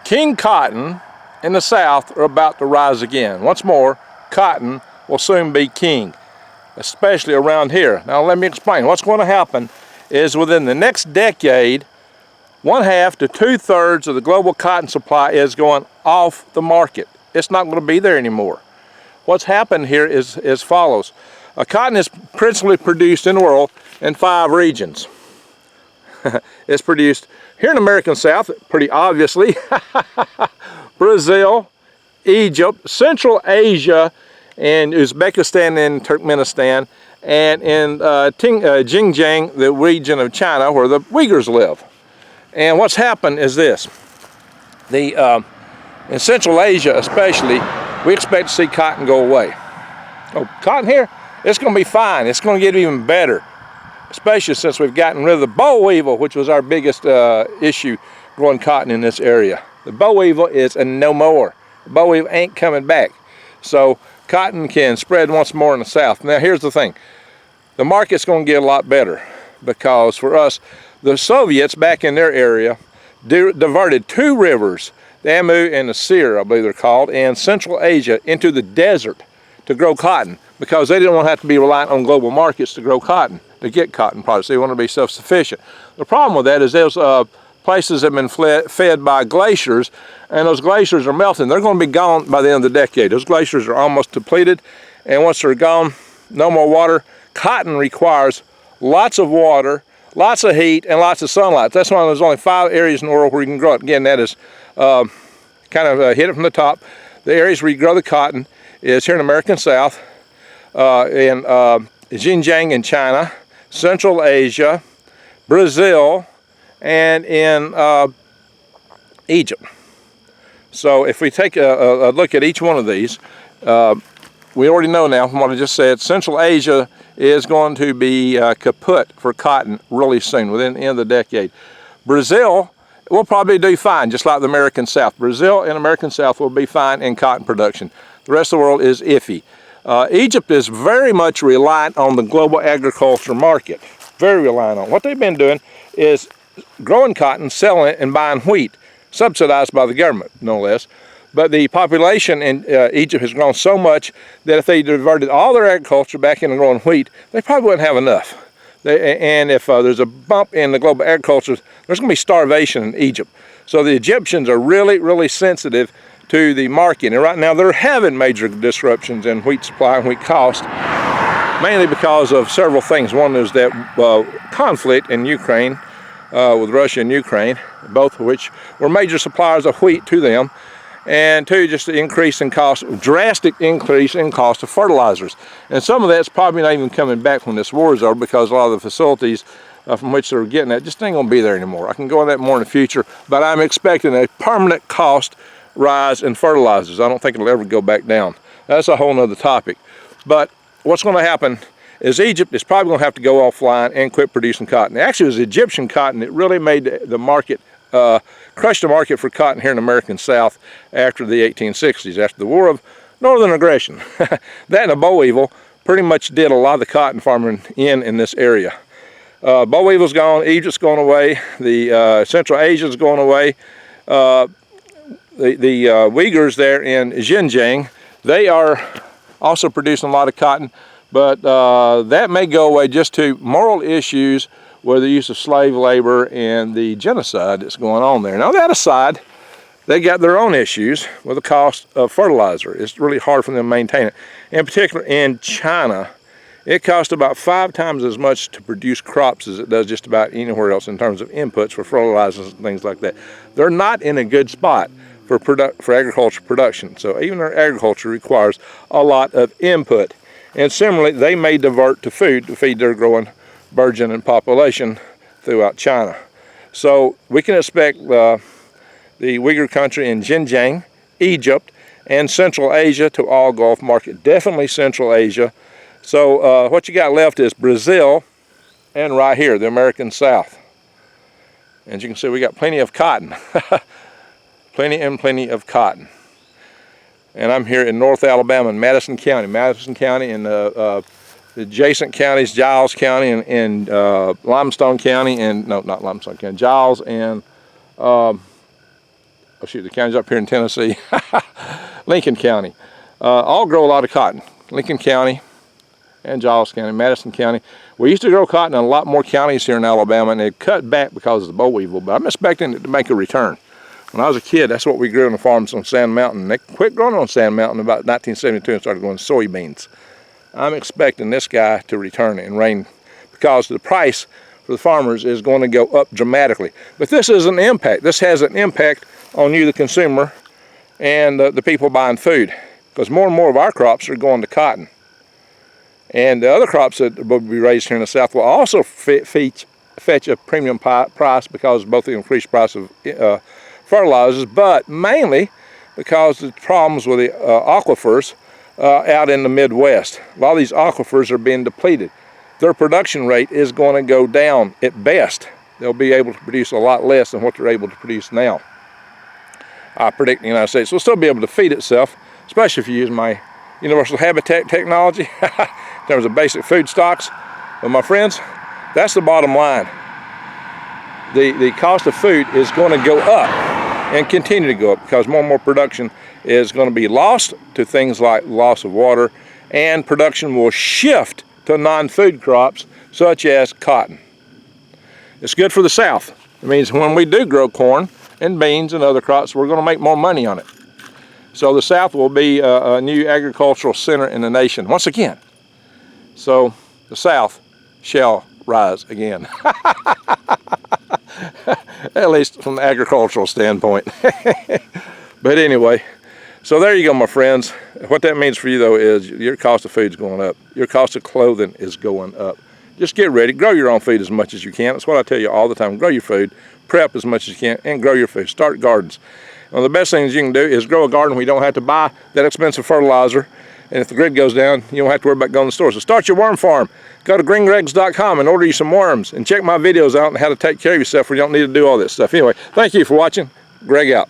King cotton in the South are about to rise again. Once more, cotton will soon be king, especially around here. Now let me explain. What's going to happen is within the next decade, 1/2 to 2/3 of the global cotton supply is going off the market. It's not going to be there anymore. What's happened here is as follows. Cotton is principally produced in the world in 5 regions. It's produced here in the American South, pretty obviously, Brazil, Egypt, Central Asia, and Uzbekistan and Turkmenistan, and in Xinjiang, the region of China where the Uyghurs live. And what's happened is this. In Central Asia especially, we expect to see cotton go away. Oh, cotton here, it's going to be fine. It's going to get even better, especially since we've gotten rid of the boll weevil, which was our biggest issue growing cotton in this area. The boll weevil is a no more. The boll weevil ain't coming back. So cotton can spread once more in the South. Now here's the thing. The market's going to get a lot better because for us, the Soviets back in their area diverted 2 rivers, the Amu and the Sir, I believe they're called, in Central Asia into the desert to grow cotton because they didn't want to have to be reliant on global markets to grow cotton, to get cotton products. They want to be self-sufficient. The problem with that is those places have been fed by glaciers, and those glaciers are melting. They're going to be gone by the end of the decade. Those glaciers are almost depleted, and once they're gone, no more water. Cotton requires lots of water, lots of heat, and lots of sunlight. That's why there's only 5 areas in the world where you can grow it. Again, that is hit it from the top. The areas where you grow the cotton is here in the American South, in Xinjiang in China, Central Asia, Brazil, and in Egypt. So if we take a look at each one of these, we already know now from what I just said, Central Asia is going to be kaput for cotton really soon, within the end of the decade. Brazil will probably do fine, just like the American South. Brazil and American South will be fine in cotton production. The rest of the world is iffy. Egypt is very much reliant on the global agriculture market. Very reliant on it. What they've been doing is growing cotton, selling it, and buying wheat, subsidized by the government, no less. But the population in Egypt has grown so much that if they diverted all their agriculture back into growing wheat, they probably wouldn't have enough. And if there's a bump in the global agriculture, there's going to be starvation in Egypt. So the Egyptians are really, really sensitive to the market. And right now they're having major disruptions in wheat supply and wheat cost, mainly because of several things. One is that conflict in Ukraine with Russia and Ukraine, both of which were major suppliers of wheat to them. And 2, just the increase in cost, drastic increase in cost of fertilizers. And some of that's probably not even coming back when this war is over because a lot of the facilities from which they're getting that just ain't going to be there anymore. I can go on that more in the future, but I'm expecting a permanent cost rise in fertilizers. I don't think it'll ever go back down. That's a whole nother topic. But what's going to happen is Egypt is probably going to have to go offline and quit producing cotton. Actually, it was Egyptian cotton that really made the market crushed the market for cotton here in the American South after the 1860s, after the War of Northern Aggression. That and the boll weevil pretty much did a lot of the cotton farming in this area. Boll weevil's gone, Egypt's gone away, the Central Asia's gone away. The Uyghurs there in Xinjiang, they are also producing a lot of cotton, but that may go away just to moral issues with the use of slave labor and the genocide that's going on there. Now that aside, they got their own issues with the cost of fertilizer. It's really hard for them to maintain it. In particular, in China, it costs about 5 times as much to produce crops as it does just about anywhere else in terms of inputs for fertilizers and things like that. They're not in a good spot for agriculture production. So even their agriculture requires a lot of input. And similarly, they may divert to food to feed their growing burgeoning population throughout China. So we can expect the Uyghur country in Xinjiang, Egypt, and Central Asia to all go off market. Definitely Central Asia. So what you got left is Brazil and right here, the American South. As you can see, we got plenty of cotton. plenty of cotton. And I'm here in North Alabama in Madison County. Madison County and the adjacent counties, Giles County and Limestone County, and no, not Limestone County, Giles and oh shoot, the county's up here in Tennessee, Lincoln County, all grow a lot of cotton. Lincoln County and Giles County, Madison County. We used to grow cotton in a lot more counties here in Alabama, and they've cut back because of the boll weevil, but I'm expecting it to make a return. When I was a kid, that's what we grew on the farms on Sand Mountain. They quit growing on Sand Mountain about 1972 and started growing soybeans. I'm expecting this guy to return and reign because the price for the farmers is going to go up dramatically. But this is an impact. This has an impact on you, the consumer, and the people buying food, because more and more of our crops are going to cotton. And the other crops that will be raised here in the South will also fetch a premium price because of both the increased price of fertilizers, but mainly because of the problems with the aquifers out in the Midwest. A lot of these aquifers are being depleted. Their production rate is going to go down at best. They'll be able to produce a lot less than what they're able to produce now. I predict the United States will still be able to feed itself, especially if you use my universal habitat technology in terms of basic food stocks. But my friends, that's the bottom line. The cost of food is going to go up and continue to go up because more and more production is going to be lost to things like loss of water, and production will shift to non-food crops such as cotton. It's good for the South. It means when we do grow corn and beans and other crops, we're going to make more money on it. So the South will be a new agricultural center in the nation once again. So the South shall rise again. At least from the agricultural standpoint. But anyway, so there you go, my friends. What that means for you, though, is your cost of food is going up. Your cost of clothing is going up. Just get ready. Grow your own food as much as you can. That's what I tell you all the time. Grow your food. Prep as much as you can, and grow your food. Start gardens. One of the best things you can do is grow a garden where you don't have to buy that expensive fertilizer. And if the grid goes down, you don't have to worry about going to the store. So start your worm farm. Go to greengregs.com and order you some worms. And check my videos out on how to take care of yourself where you don't need to do all this stuff. Anyway, thank you for watching. Greg out.